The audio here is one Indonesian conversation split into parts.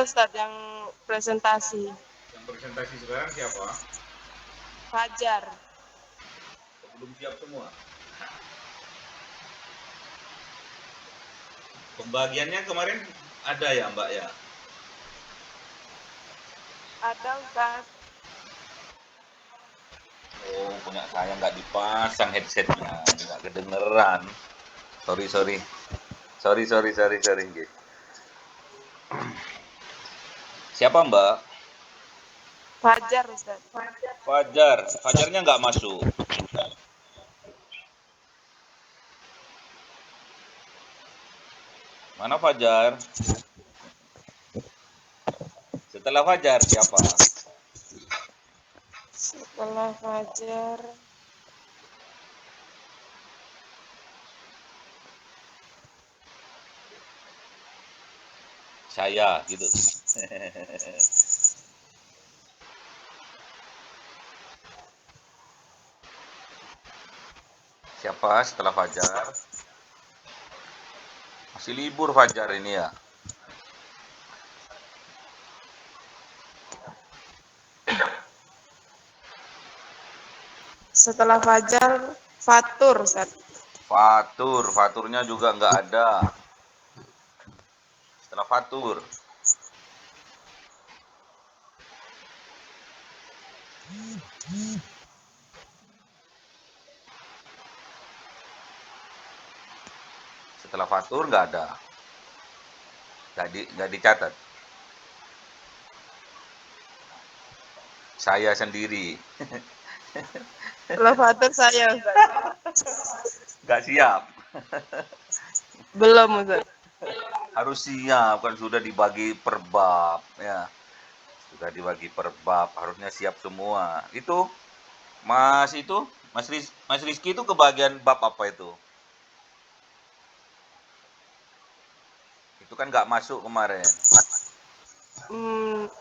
Ustadz yang presentasi. Yang presentasi sekarang siapa? Fajar. Belum siap semua. Pembagiannya kemarin ada ya Mbak ya? Ada Ustadz. Oh, punya saya nggak dipasang headsetnya, nggak kedengeran. Sorry. Siapa Mbak? Fajar Ustadz. Fajarnya nggak masuk. Mana Fajar? Setelah Fajar siapa? Setelah Fajar. Saya gitu. Siapa setelah Fajar? Masih libur Fajar ini ya? Setelah Fajar, Fatur Ustadz. Faturnya juga nggak ada. Setelah Fatur. Setelah Fatur nggak ada. Nggak dicatat. Saya sendiri. Setelah Fatur saya Ustadz. Nggak siap. Belum Ustadz. Harus siap, kan sudah dibagi per bab ya. Sudah dibagi per bab, harusnya siap semua. Itu Mas Rizky itu kebagian bab apa itu? Itu kan nggak masuk kemarin.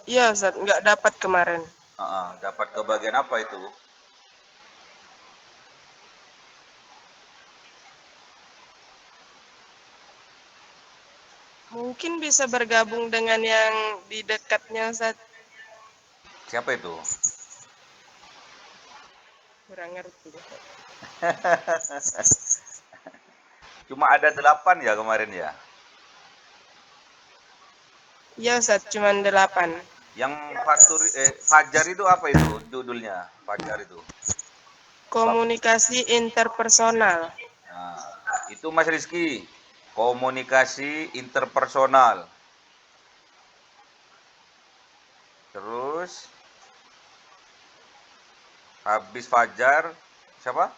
Iya Ustadz, nggak dapat kemarin. Dapat kebagian apa itu? Mungkin bisa bergabung dengan yang di dekatnya Ustadz. Siapa itu? Kurang ngerti. Cuma ada 8 ya kemarin ya? Iya Ustadz, cuma 8. Yang Fajar itu apa itu judulnya? Fajar itu. Komunikasi interpersonal. Nah, itu Mas Rizky. Komunikasi interpersonal. Terus habis Fajar siapa?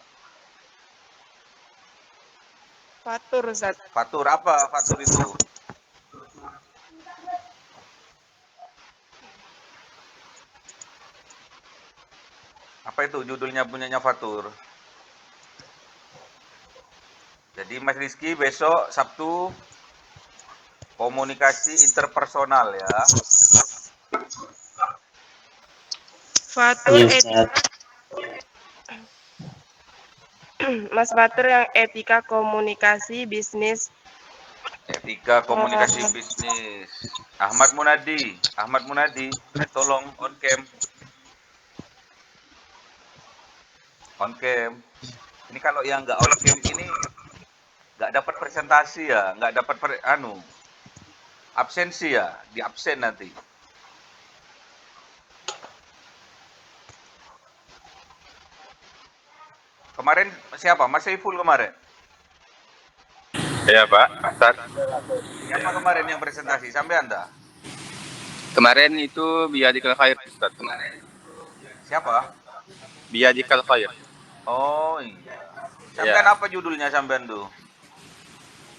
Fatur Ustadz. Fatur apa? Fatur itu. Apa itu judulnya punyanya Fatur? Jadi Mas Rizky besok Sabtu komunikasi interpersonal ya. Fatur Mas Fatur yang etika komunikasi bisnis. Etika komunikasi bisnis. Ahmad Munadi, tolong on cam. On cam. Ini kalau yang nggak on cam ini nggak dapat presentasi ya, nggak dapat absensi ya, di absen nanti. Kemarin siapa? Mas Saiful kemarin? Ya Pak, Ustaz. Siapa kemarin yang presentasi? Sampai Anda? Kemarin itu Biyadikal Khair, Ustaz. Siapa? Biyadikal Khair. Oh iya. Sampean Ya. apa judulnya sampean tuh?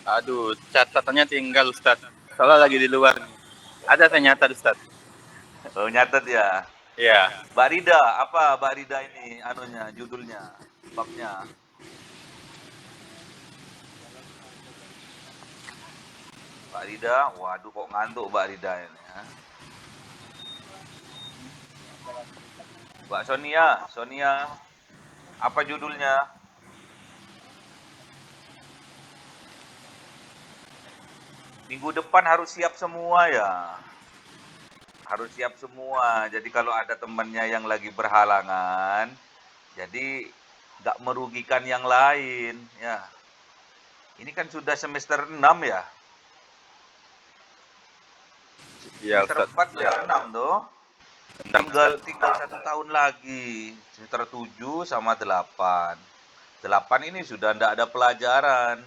Aduh, catatannya tinggal Ustaz. Soalnya lagi di luar. Ada saya nyatat Ustaz. Oh nyatet ya. Ya. Mbak Rida, apa Mbak Rida ini judulnya, babnya? Mbak Rida, waduh kok ngantuk Mbak Rida ini ya. Mbak Sonia, apa judulnya? Minggu depan harus siap semua ya. harus siap semua. Jadi kalau ada temannya yang lagi berhalangan, jadi nggak merugikan yang lain. Ya, ini kan sudah semester 6 ya. Iya Semester Ustaz. 4 ya 6 tuh. Enam Ustaz. Tinggal 1 tahun lagi. Semester 7 sama 8. 8 ini sudah ndak ada pelajaran.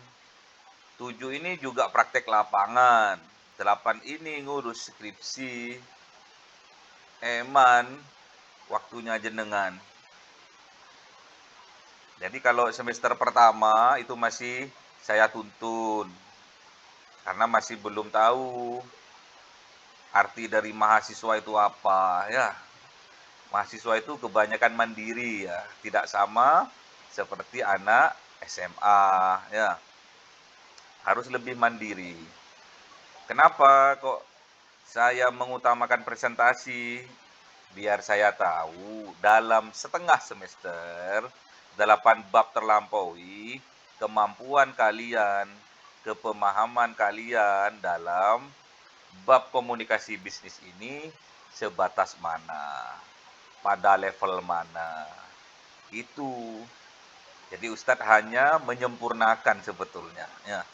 7 ini juga praktek lapangan. 8 ini ngurus skripsi. Eman, waktunya jenengan. Jadi kalau semester pertama itu masih saya tuntun. Karena masih belum tahu arti dari mahasiswa itu apa, ya. Mahasiswa itu kebanyakan mandiri ya, tidak sama seperti anak SMA, ya. Harus lebih mandiri. Kenapa kok saya mengutamakan presentasi? Biar saya tahu dalam setengah semester 8 bab terlampaui, kemampuan kalian, kepemahaman kalian dalam bab komunikasi bisnis ini sebatas mana, pada level mana. Itu. Jadi Ustadz hanya menyempurnakan sebetulnya, ya.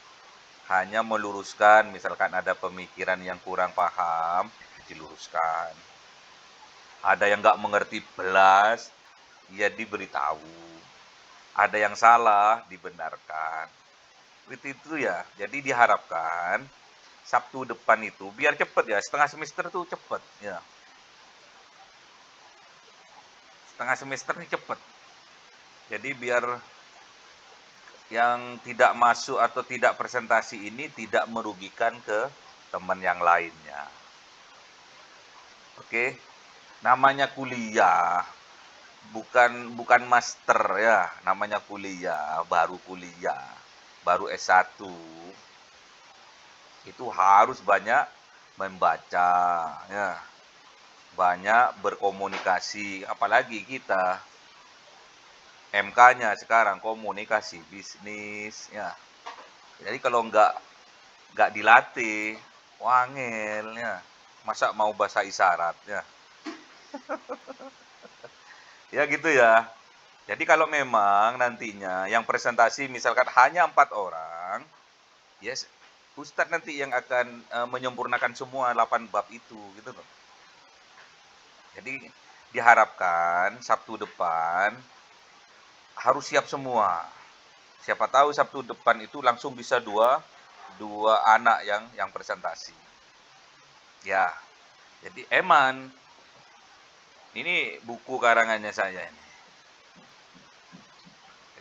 Hanya meluruskan, misalkan ada pemikiran yang kurang paham, diluruskan. Ada yang nggak mengerti belas, ya diberitahu. Ada yang salah, dibenarkan. Itu ya. Jadi diharapkan Sabtu depan itu biar cepet ya, setengah semester tuh cepet ya. Setengah semester ini cepet. Jadi biar yang tidak masuk atau tidak presentasi ini tidak merugikan ke teman yang lainnya. Oke. Namanya kuliah, bukan master ya, namanya kuliah, baru S1. Itu harus banyak membaca ya. Banyak berkomunikasi, apalagi kita MK-nya sekarang komunikasi bisnis ya. Jadi kalau nggak dilatih, wangel ya. Masa mau bahasa isyarat ya. Ya gitu ya. Jadi kalau memang nantinya yang presentasi misalkan hanya 4 orang, yes, Ustadz nanti yang akan menyempurnakan semua 8 bab itu gitu loh. Jadi diharapkan Sabtu depan harus siap semua. Siapa tahu Sabtu depan itu langsung bisa dua anak yang presentasi. Ya. Jadi Eman, ini buku karangannya saya ini.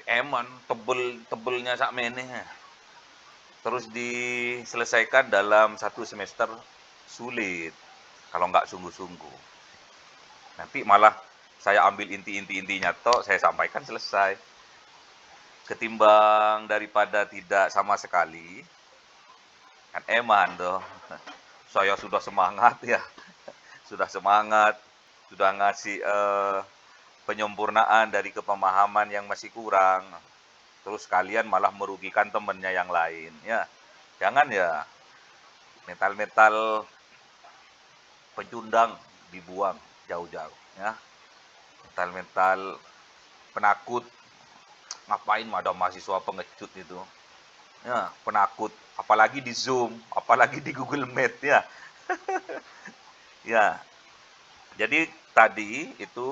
Eman tebelnya sak meneh. Terus diselesaikan dalam 1 semester sulit kalau nggak sungguh-sungguh. Nanti malah saya ambil intinya toh saya sampaikan selesai. Ketimbang daripada tidak sama sekali, kan Eman tuh. Saya sudah semangat ya. Sudah semangat, sudah ngasih penyempurnaan dari kepemahaman yang masih kurang. Terus kalian malah merugikan temennya yang lain ya. Jangan ya metal-metal pecundang dibuang jauh-jauh ya. Mental-mental penakut, ngapain ada mahasiswa pengecut itu ya, penakut, apalagi di Zoom, apalagi di Google Meet ya. Ya, jadi tadi itu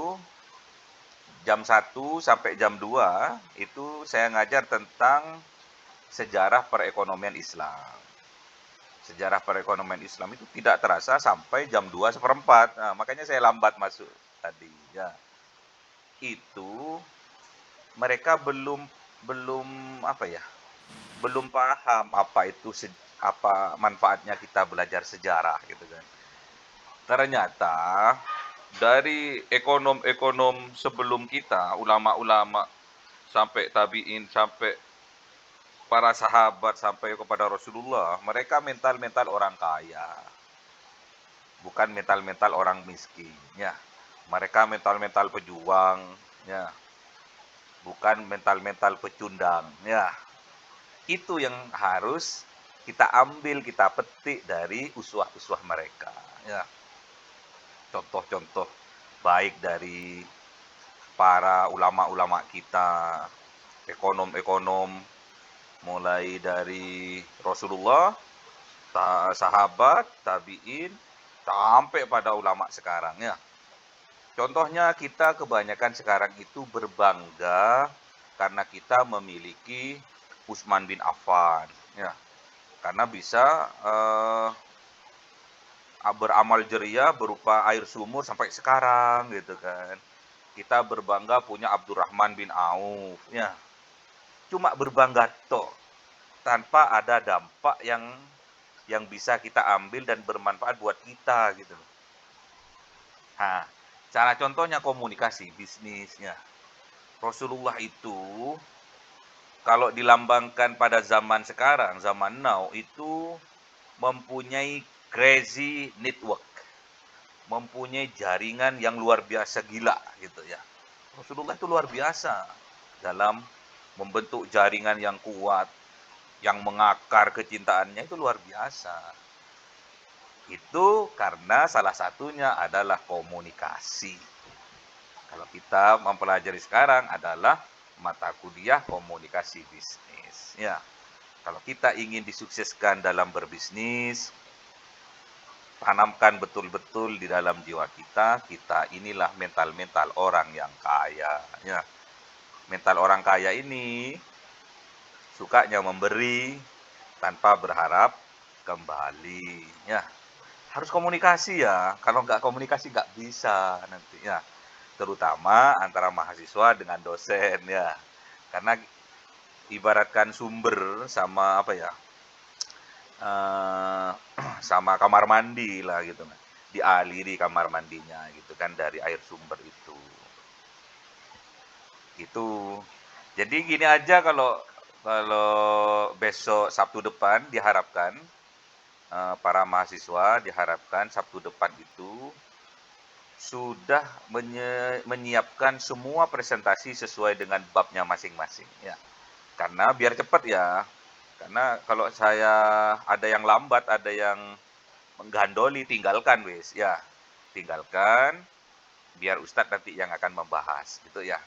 jam 1 sampai jam 2 itu saya ngajar tentang sejarah perekonomian Islam. Sejarah perekonomian Islam itu tidak terasa sampai jam 2:15. Nah, makanya saya lambat masuk tadi ya. Itu mereka belum apa ya? Belum paham apa itu apa manfaatnya kita belajar sejarah gitu kan. Ternyata dari ekonom-ekonom sebelum kita, ulama-ulama sampai tabi'in, sampai para sahabat, sampai kepada Rasulullah, mereka mental-mental orang kaya. Bukan mental-mental orang miskin, ya. Mereka mental-mental pejuang, ya. Bukan mental-mental pecundang, ya. Itu yang harus kita ambil, kita petik dari uswah-uswah mereka, ya. contoh-contoh baik dari para ulama-ulama kita, ekonom-ekonom, mulai dari Rasulullah, sahabat, tabi'in, sampai pada ulama sekarang ya. Contohnya kita kebanyakan sekarang itu berbangga karena kita memiliki Utsman bin Affan ya. Karena bisa beramal jeriah berupa air sumur sampai sekarang gitu kan. Kita berbangga punya Abdurrahman bin Auf ya. Cuma berbangga toh tanpa ada dampak yang bisa kita ambil dan bermanfaat buat kita gitu. Nah, cara contohnya komunikasi bisnisnya. Rasulullah itu kalau dilambangkan pada zaman sekarang, zaman now itu mempunyai crazy network. Mempunyai jaringan yang luar biasa gila gitu ya. Rasulullah itu luar biasa dalam membentuk jaringan yang kuat, yang mengakar kecintaannya itu luar biasa. Itu karena salah satunya adalah komunikasi. Kalau kita mempelajari sekarang adalah mata kuliah komunikasi bisnis. Ya, kalau kita ingin disukseskan dalam berbisnis, tanamkan betul-betul di dalam jiwa kita, kita inilah mental-mental orang yang kaya. Ya, mental orang kaya ini sukanya memberi tanpa berharap kembali. Ya, harus komunikasi ya. Kalau nggak komunikasi nggak bisa nanti ya. Terutama antara mahasiswa dengan dosen ya. Karena ibaratkan sumber sama apa ya? Sama kamar mandi lah gitu. Dialiri kamar mandinya gitu kan dari air sumber itu. Gitu. Jadi gini aja kalau besok Sabtu depan diharapkan para mahasiswa diharapkan Sabtu depan itu sudah menyiapkan semua presentasi sesuai dengan babnya masing-masing ya. Karena biar cepat ya. Karena kalau saya ada yang lambat, ada yang menggandoli, tinggalkan wis ya. Tinggalkan biar Ustadz nanti yang akan membahas gitu ya.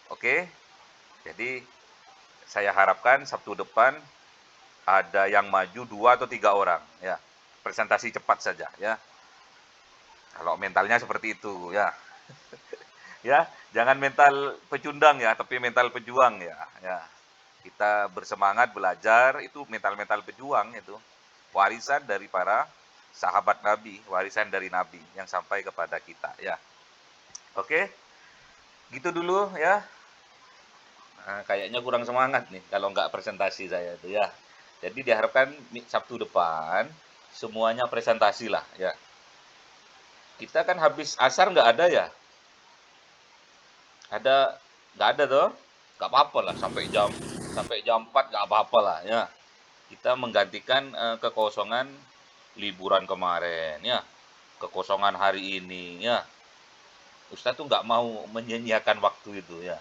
Oke. Jadi saya harapkan Sabtu depan ada yang maju 2 atau 3 orang ya. Presentasi cepat saja ya. Kalau mentalnya seperti itu ya. Ya, jangan mental pecundang ya, tapi mental pejuang ya. Ya. Kita bersemangat belajar itu mental-mental pejuang itu. Warisan dari para sahabat Nabi, warisan dari Nabi yang sampai kepada kita ya. Oke. Gitu dulu ya. Nah, kayaknya kurang semangat nih kalau nggak presentasi saya itu ya. Jadi diharapkan Sabtu depan semuanya presentasi lah ya. Kita kan habis asar nggak ada ya? Ada nggak ada toh? Nggak apa-apa lah sampai jam 4 nggak apa-apa lah ya. Kita menggantikan kekosongan liburan kemarin ya, kekosongan hari ini ya. Ustadz tuh nggak mau menyia-nyiakan waktu itu ya.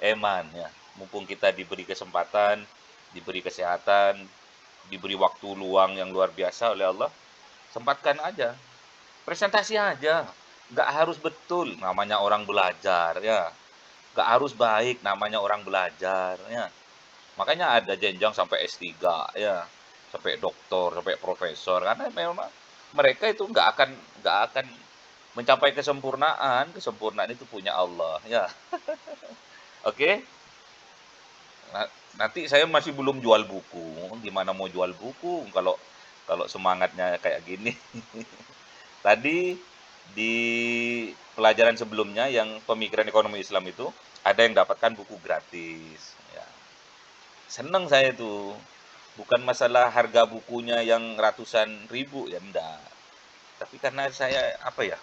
Eman ya, mumpung kita diberi kesempatan, diberi kesehatan, diberi waktu luang yang luar biasa oleh Allah, sempatkan aja, presentasi aja, nggak harus betul, namanya orang belajar ya, nggak harus baik, namanya orang belajar ya, makanya ada jenjang sampai S3 ya, sampai doktor, sampai profesor, karena memang mereka itu nggak akan mencapai kesempurnaan, kesempurnaan itu punya Allah ya. Oke. Nanti saya masih belum jual buku. Gimana mau jual buku kalau kalau semangatnya kayak gini? Tadi di pelajaran sebelumnya yang pemikiran ekonomi Islam itu ada yang dapatkan buku gratis. Ya. Seneng saya itu. Bukan masalah harga bukunya yang ratusan ribu ya enggak. Tapi karena saya apa ya?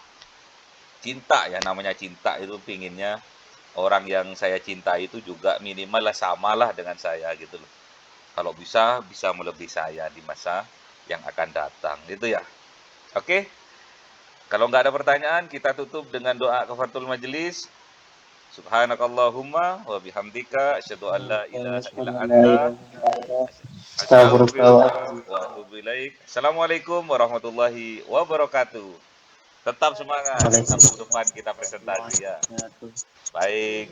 Cinta ya, namanya cinta itu pinginnya orang yang saya cintai itu juga minimal lah samalah dengan saya gitu loh. Kalau bisa melebihi saya di masa yang akan datang gitu ya. Oke. Kalau nggak ada pertanyaan, kita tutup dengan doa kafaratul majelis. Subhanakallahumma wa bihamdika asyhadu an la ilaha illa anta Astagfirullah wa atubu ilaik. Assalamualaikum warahmatullahi wabarakatuh. Tetap semangat. Sabtu depan kita presentasi ya. Baik.